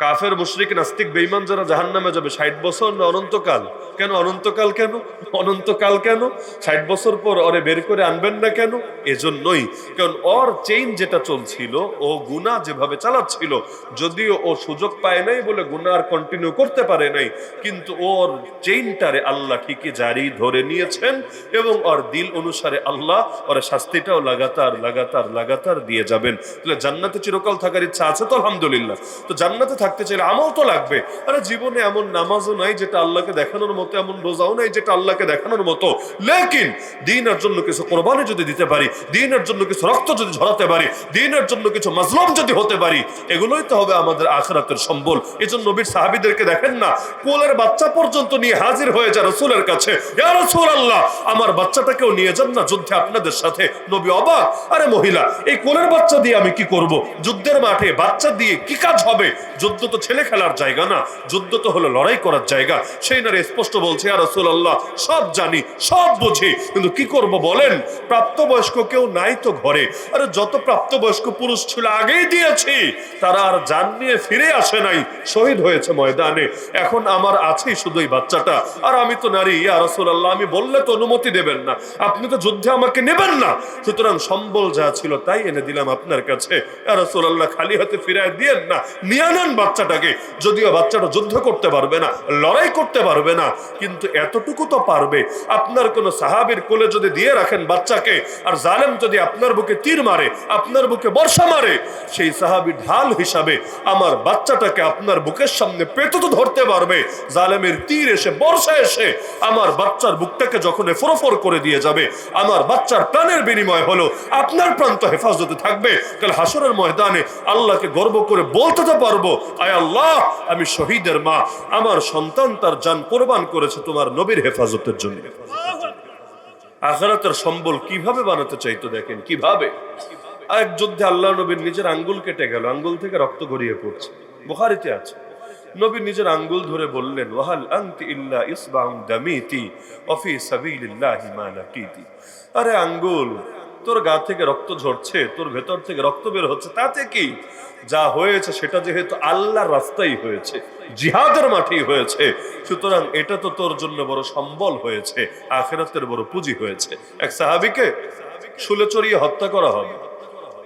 কাফের, মুশরিক, নাস্তিক, বেঈমান যারা জাহান্নামে যাবে, 60 বছর না অনন্তকাল? কেন অনন্তকাল? কেন অনন্তকাল? কেন 60 বছর পর ওরে বের করে আনবেন না কেন? এজন্যই, কারণ ওর চেইন যেটা চলছিল, ও গুনাহ যেভাবে চালাচ্ছিল, যদিও ও সুযোগ পায় নাই বলে গুনাহ আর কন্টিনিউ করতে পারে নাই, কিন্তু ওর চেইনটারে আল্লাহ ঠিকই জারি ধরে নিয়েছেন, এবং ওর দিল অনুসারে আল্লাহ ওর শাস্তিটাও লাগাতার লাগাতার লাগাতার দিয়ে যাবেন। তাহলে জান্নাতে চিরকাল থাকার ইচ্ছা আছে তো আলহামদুলিল্লাহ। তো জান্নাতে থাকতে চাইলে আমল তো লাগবে। আরে জীবনে এমন নামাজও নাই যেটা আল্লাহকে দেখানোর মতো, এমন রোজাও নাই যেটা আল্লাহকে দেখানোর মতো, লেকিন দ্বীনের জন্য কিছু কোরবানি যদি দিতে পারি, দ্বীনের জন্য কিছু রক্ত যদি ঝরাতে পারি, দ্বীনের জন্য কিছু মাজলুম যদি হতে পারি, এগুলোই তো হবে আমাদের আখিরাতের সম্বল। এজন্য নবীর সাহাবীদেরকে দেখেন না, কোলের বাচ্চা পর্যন্ত নিয়ে হাজির হয়ে যায় রাসূলের কাছে, ইয়া রাসূলুল্লাহ, আমার বাচ্চাটাকেও নিয়ে যান না যুদ্ধে আপনাদের সাথে। নবী অবাক, আরে মহিলা, এই কোলের বাচ্চা দিয়ে আমি কি করব? যুদ্ধের মাঠে বাচ্চা দিয়ে কি কাজ হবে? যুদ্ধ তো ছেলে খেলার জায়গা না, যুদ্ধ তো হলো লড়াই করার জায়গা। সেই নারী স্পষ্ট বলছে, ইয়া রাসূলুল্লাহ, সব জানি, সব বুঝি, কিন্তু কি করব বলেন? প্রাপ্তবয়স্ক কেউ নাই তো ঘরে। আরে যত প্রাপ্তবয়স্ক পুরুষ ছিল আগেই দিয়েছি, তারা আর জান নিয়ে ফিরে আসে নাই, শহীদ হয়েছে ময়দানে। এখন আমার আছেই শুধু এই বাচ্চাটা, আর আমি তো নারী। ইয়া রাসূলুল্লাহ, আমি বললে তো অনুমতি দেবেন না, আপনি তো যুদ্ধে আমাকে নেবেন না, সুতরাং সম্বল যা ছিল তাই এনে দিলাম আপনার কাছে। ইয়া রাসূলুল্লাহ, খালি হাতে ফিরায় দিয়েন না, নিয়ে নেন বাচ্চাটাকে। যদিও বাচ্চাটা যুদ্ধ করতে পারবে না, লড়াই করতে পারবে না, কিন্তু এতটুকু তো পারবে। আপনার কোন সাহাবীর কোলে যদি দিয়ে রাখেন বাচ্চাকে, আর জালেম যদি আপনার বুকে তীর মারে, আপনার বুকে বর্ষা মারে, সেই সাহাবী ঢাল হিসাবে আমার বাচ্চাটাকে আপনার বুকের সামনে পেতে তো ধরতে পারবে। জালেমের তীর এসে, বর্ষা এসে আমার বাচ্চার বুকটাকে যখন ফোরফোর করে দিয়ে যাবে, আমার বাচ্চার প্রাণের বিনিময় হলো আপনার প্রাণ তো হেফাজতে থাকবে। কাল হাসরের ময়দানে আল্লাহকে গর্ব করে বলতে তো পারবো, আয় আল্লাহ, আমি শহীদের মা, আমার সন্তান তার জান কোরবান করেছে তোমার নবীর হেফাজতের জন্য। আখিরাতের সম্বল কিভাবে বানাতে চাইতো দেখেন, কিভাবে। এক যুদ্ধে আল্লাহ নবীর নিজের আঙ্গুল কেটে গেল, আঙ্গুল থেকে রক্ত গড়িয়ে পড়ছে, বুখারীতে আছে। নবী নিজের আঙ্গুল ধরে বললেন, ওয়াহাল আনতি ইল্লা ইসবাউন দামিতি ওয়া ফি সাবিলিল্লাহি মা লাকিতি। আরে আঙ্গুল, তোর গা থেকে রক্ত ঝরছে, তোর ভেতর থেকে রক্ত বের হচ্ছে, তাতে কি? যা হয়েছে সেটা যেহেতু আল্লাহর রাস্তায় হয়েছে, জিহাদের মাঠেই হয়েছে, সুতরাং এটা তো তোর জন্য বড় সম্বল হয়েছে, আখিরাতের বড় পুঁজি হয়েছে। এক সাহাবীকে শুলে চড়িয়ে হত্যা করা হবে,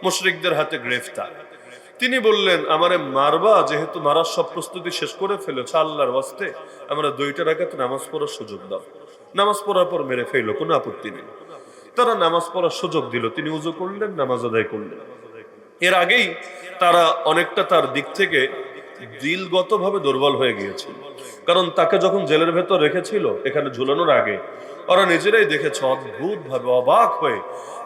মুশরিকদের হাতে গ্রেফতার। তিনি বললেন, আমারে মারবা, যেহেতু মারার সব প্রস্তুতি শেষ করে ফেলেছ, আল্লাহর ওয়াস্তে আমরা 2টা রাকাত নামাজ পড়ার সুযোগ দাও। নামাজ পড়ার পর মেরে ফেললো, কোনো আপত্তি নেই। তারা নামাজ পড়ার সুযোগ দিল, তিনি ওযু করলেন, নামাজ আদায় করলেন। এর আগেই তারা অনেকটা তার দিক থেকে দিলগতভাবে দুর্বল হয়ে গিয়েছিল, কারণ তাকে যখন জেলের ভেতর রেখেছিল এখানে ঝুলানোর আগে, ওরা নিজেরাই দেখেছে অদ্ভুত ভাবে, অবাক হয়ে,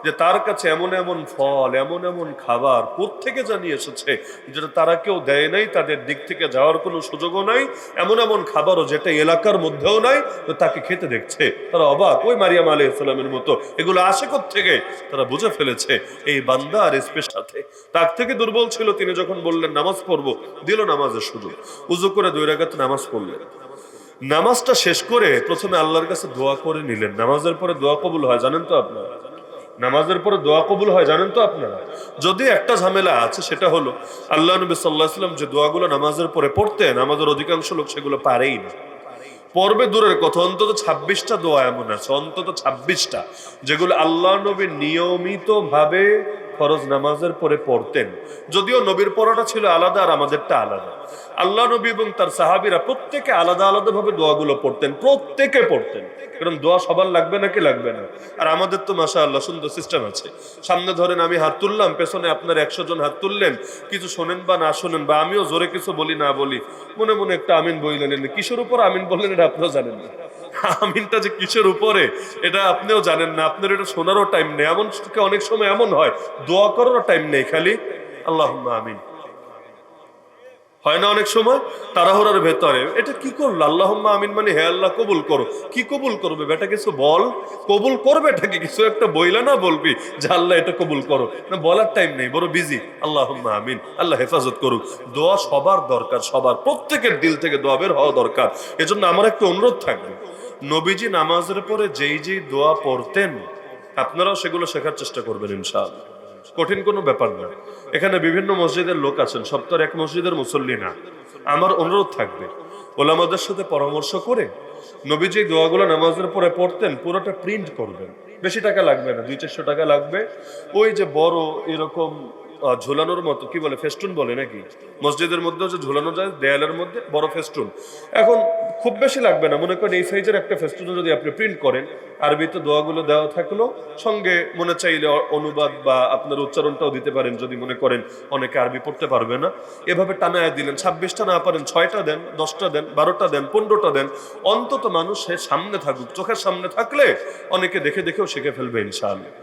যে তার কাছে এমন এমন ফল, এমন এমন খাবার কোত্থেকে জানিয়ে এসেছে, যেটা তারা কেউ দেয় নাই, তাদের দিক থেকে যাওয়ার কোনো সুযোগও নাই, এমন এমন খাবারও যেটা এলাকার মধ্যেও নাই, তো তাকে খেতে দেখছে। তারা অবাক, ওই মারিয়াম আলাইহিস সালামের মতো এগুলো আসে কোত্থেকে। তারা বুঝে ফেলেছে এই বান্দা আর স্পেস সাথে তার থেকে দুর্বল ছিল। তিনি যখন বললেন নামাজ পড়বো, দিল নামাজের সুযোগ। উযু করে 2 রাকাত নামাজ পড়লেন। নামাজটা শেষ করে প্রথমে আল্লাহর কাছে দোয়া করে নিলেন। নামাজের পরে দোয়া কবুল হয় জানেন তো আপনারা? নামাজের পরে দোয়া কবুল হয় জানেন তো আপনারা? যদি একটা ঝামেলা আছে, সেটা হলো আল্লাহ নবী সাল্লাল্লাহু আলাইহি ওয়াসাল্লাম যে দোয়াগুলো নামাজের পরে পড়তেন, আমাদের অধিকাংশ লোক সেগুলো পারেই না। পড়বে দূরের কথা, অন্তত 26টা দোয়া এমন আছে, অন্তত 26টা, যেগুলো আল্লাহ নবী নিয়মিত ভাবে ফরজ নামাজের পরে পড়তেন। যদিও নবীর পড়াটা ছিল আলাদা আর আমাদেরটা আলাদা। আল্লাহ নবী এবং তার সাহাবীরা প্রত্যেকে আলাদা আলাদা ভাবে দোয়াগুলো পড়তেন, প্রত্যেকে পড়তেন। কারণ দোয়া সবার লাগবে নাকি লাগবে না? আর আমাদের তো মাশাআল্লাহ সুন্দর সিস্টেম আছে। সামনে ধরেন আমি হাত তুললাম, পেছনে আপনার 100 জন হাত তুললেন, কিছু শোনেন বা না শোনেন, বা আমিও জোরে কিছু বলি না বলি, মনে মনে একটা আমিন বললেন। কিসের উপর আমিন বললেন এটা আপনিও জানেন না। আমিনটা যে কিসের উপরে এটা আপনিও জানেন না, আপনার এটা শোনারও টাইম নেই। এমন অনেক সময় এমন হয় দোয়া করারও টাইম নেই, খালি আল্লাহুম্মা আমিন হয় না অনেক সময় তাড়াহুড়ার ভেতরে। এটা কি করলো? আল্লাহুম্মা আমিন মানে হে আল্লাহ কবুল করো। কি কবুল করবে বেটা? কিছু বল, কবুল করবে এটাকে কিছু একটা বইলা না বলবি যে আল্লাহ এটা কবুল করো না, বলার টাইম নেই, বড় বিজি। আল্লাহুম্মা আমিন, আল্লাহ হেফাজত করুক। দোয়া সবার দরকার, সবার, প্রত্যেকের দিল থেকে দোয়া বের হওয়া দরকার। এজন্য আমার একটা অনুরোধ থাকবে, নবীজি নামাজের পরে যেই যেই দোয়া পড়তেন আপনারাও সেগুলো শেখার চেষ্টা করবেন ইনশাআল্লাহ। কঠিন কোনো ব্যাপার না। এখানে বিভিন্ন মসজিদের লোক আছেন, সব তো এক মসজিদের মুসল্লি না। আমার অনুরোধ থাকবে ওলামাদের সাথে পরামর্শ করে নবীজি দোয়াগুলো নামাজের পরে পড়তেন পুরোটা প্রিন্ট করবেন। বেশি টাকা লাগবে না, 200-400 টাকা লাগবে। ওই যে বড় এরকম ঝুলানোর মতো, কি বলে, ফেস্টুন বলে নাকি, মসজিদের মধ্যে যে ঝুলানো যায় দেয়ালের মধ্যে বড় ফেস্টুন, এখন খুব বেশি লাগবে না। মনে করেন এই সাইজের একটা ফেস্টুন যদি আপনি প্রিন্ট করেন, আরবিতে দোয়াগুলো দেওয়া থাকলো, সঙ্গে মনে চাইলে অনুবাদ বা আপনার উচ্চারণটাও দিতে পারেন যদি মনে করেন অনেকে আরবি পড়তে পারবে না। এভাবে টানায় দিলেন, 26টা না পারেন 6টা দেন, 10টা দেন, 12টা দেন, 15টা দেন, অন্তত মানুষের সামনে থাকুক। চোখের সামনে থাকলে অনেকে দেখে দেখেও শিখে ফেলবে ইনশাআল্লাহ।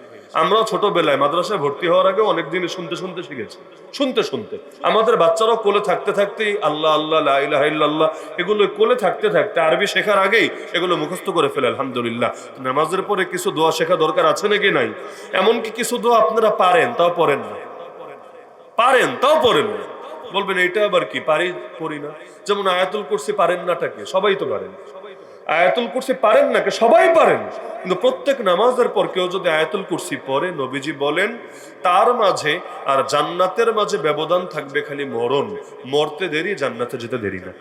আমরাও ছোটবেলায় মাদ্রাসায় ভর্তি হওয়ার আগে অনেক দিন শুনতে শুনতে শিখেছি, শুনতে শুনতে। আমাদের বাচ্চারাও কোলে থাকতে থাকতেই আল্লাহ আল্লাহ লা ইলাহা ইল্লাল্লাহ এগুলো কোলে থাকতে থাকতে আরবি শেখার আগেই এগুলো মুখস্থ করে ফেলে আলহামদুলিল্লাহ। নামাজের পরে কিছু দোয়া শেখা দরকার আছে নাকি নাই? এমনকি কিছু দোয়া আপনারা পারেন তাও পড়েন না, পারেন তাও পড়েন না। বলবেন এটা আবার কি, পারি পড়ি না। যেমন আয়াতুল কুরসি পারেন নাটাকে, সবাই তো পারেন। আয়াতুল কুরসি পারেন না কে? সবাই পারেন। কিন্তু প্রত্যেক নামাজের পর কেউ যদি আয়াতুল কুরসি পড়ে, নবীজি বলেন তার মাঝে আর জান্নাতের মাঝে ব্যবধান থাকবে খালি মরণ। মরতে দেরি, জান্নাতে যেতে দেরি না।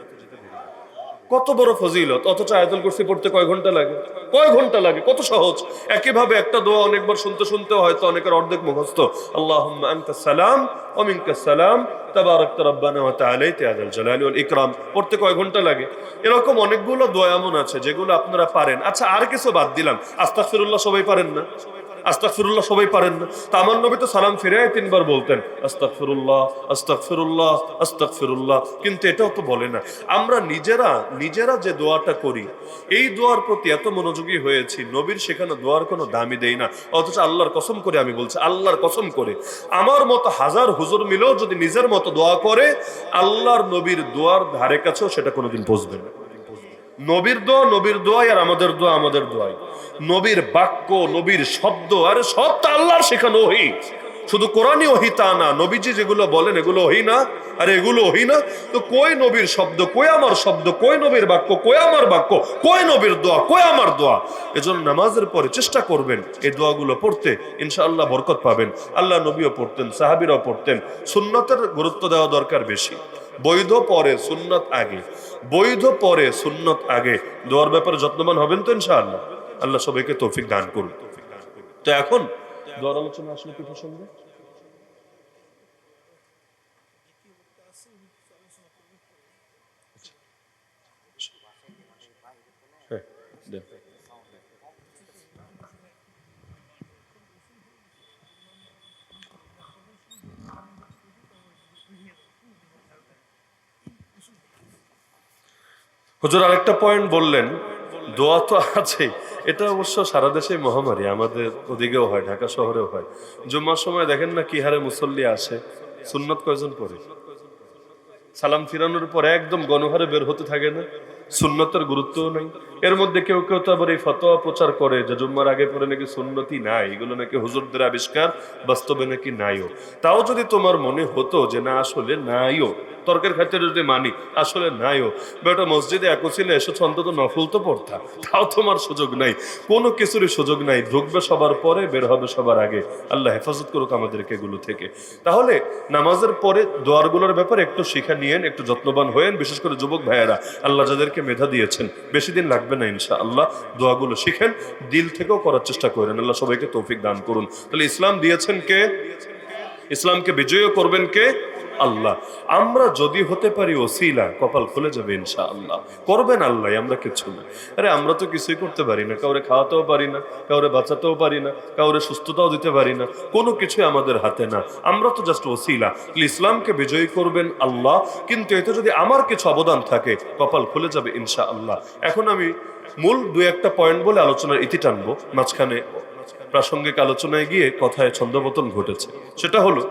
কত বড় ফজিলত, অথচ আয়াতুল কুরসি পড়তে কয় ঘন্টা লাগে? কয় ঘন্টা লাগে? কত সহজ। একইভাবে একটা দোয়া অনেকবার শুনতে শুনতে হয়তো অনেকের অর্ধেক মুখস্থ, আল্লাহুম্মা আনতাস সালাম ওয়া মিনকাস সালাম তাবারাকতা রব্বানা ওয়া তাআলাইতা ইয়া যাল জালালি ওয়াল ইকরাম পড়তে কয় ঘন্টা লাগে? এরকম অনেকগুলো দোয়া এমন আছে যেগুলো আপনারা পারেন। আচ্ছা, আর কিছু বাদ দিলাম, আস্তাগফিরুল্লাহ সবাই পারেন না? আস্তাগফিরুল্লাহ সবাই পারেন না? তা আমার নবী তো সালাম ফিরে 3 বার বলতেন, আস্তাগফিরুল্লাহ আস্তাগফিরুল্লাহ আস্তাগফিরুল্লাহ, কিন্তু এটাও তো বলে না। আমরা নিজেরা যে দোয়াটা করি, এই দোয়ার প্রতি এত মনোযোগী হয়েছি, নবীর শেখানো দোয়ার কোনো দামই দেই না। অথচ আল্লাহর কসম করে আমি বলছি, আল্লাহর কসম করে, আমার মতো হাজার হুজুর মিলেও যদি নিজের মতো দোয়া করে, আল্লাহর নবীর দোয়ার ধারে কাছেও সেটা কোনোদিন পৌঁছবে না। নবীর দোয়াই আর আমাদের দোয়াই। নবীর বাক্য, নবীর শব্দ, আরে সব তো আল্লাহর শেখানো ওহী। শুধু কোরআনই ওহী তা না, নবীজি যেগুলো বলেন এগুলো ওহী না? আরে এগুলো ওহী না? তো কই নবীর শব্দ, কই আমার শব্দ, কই নবীর বাক্য, কই আমার বাক্য, কই নবীর দোয়া, কই আমার দোয়া? এজন্য নামাজের পরে চেষ্টা করবেন এই দোয়াগুলো পড়তে, ইনশাআল্লাহ বরকত পাবেন। আল্লাহ নবীও পড়তেন, সাহাবীরাও পড়তেন। সুন্নতের গুরুত্ব দেওয়া দরকার বেশি। বৈধ পরে সুন্নত আগে, বৈধ পরে সুন্নত আগে। দোয়ার ব্যাপারে যত্নবান হবেন তো ইনশাআল্লাহ। আল্লাহ সবাইকে তৌফিক দান করুন। তো এখন দোয়ার আলোচনা আসলে কি প্রসঙ্গে? হ্যাঁ, দেন। হুজুর আরেকটা পয়েন্ট বললেন, দোয়া তো আছে, এটা অবশ্য সারা দেশে মহামারী, আমাদের ওদিকেও হয়, ঢাকা শহরেও হয়। জুম্মার সময় দেখেন না কি হারে মুসল্লি আসে, সুন্নত কয়জন পড়ে? সালাম ফিরানোর পর একদম গণহারে বের হতে থাকে না? সুন্নতের গুরুত্বও নাই। এর মধ্যে কেউ কেউ তো আবার এই ফতোয়া প্রচার করে যে জুম্মার আগে পরে নাকি সুন্নতি নাই, এগুলো নাকি হুজুরদের আবিষ্কার, বাস্তবে নাকি নাইও। তাও যদি তোমার মনে হতো যে না আসলে নাইও, তর্কের খাতিরে যদি মানি আসলে নাইও, বেটা মসজিদে একছিলে এসেছ, অন্তত নফল তো পড়তা, তাও তোমার সুযোগ নাই, কোনো কিছুরই সুযোগ নাই। ঢুকবে সবার পরে, বের হবে সবার আগে। আল্লাহ হেফাজত করুক আমাদেরকে এগুলো থেকে। তাহলে নামাজের পরে দোয়ারগুলোর ব্যাপারে একটু শিক্ষা নিয়েন, একটু যত্নবান হয়েন, বিশেষ করে যুবক ভাইয়েরা, আল্লাহ যাদেরকে মেধা দিয়েছেন, বেশি দিন লাগবে না ইনশাআল্লাহ। দোয়াগুলো শিখেন, দিল থেকেও করার চেষ্টা করেন। আল্লাহ সবাইকে তৌফিক দান করুন। তাহলে ইসলাম দিয়েছেন কে? ইসলামকে বিজয় করবেন কে? আল্লাহ। আমরা যদি হতে পারি ওসিলা, কপাল খুলে যাবে ইনশাআল্লাহ। করবেন আল্লাহ, আমরা কিছু না। আরে আমরা তো কিছুই করতে পারি না, কাউরে খাওয়াতেও পারি না, কাউরে বাঁচাতেও পারি না, কাউরে সুস্থতাও দিতে পারি না, কোনো কিছুই আমাদের হাতে না। আমরা তো জাস্ট ওসিলা। ইসলামকে বিজয়ী করবেন আল্লাহ, কিন্তু এতে যদি আমার কিছু অবদান থাকে, কপাল খুলে যাবে ইনশাআল্লাহ। এখন আমি মূল 2-1টা পয়েন্ট বলে আলোচনার ইতি টানবো। মাঝখানে প্রাসঙ্গিক আলোচনায় গিয়ে কথায় ছন্দপতন ঘটেছে। সেটা হলো,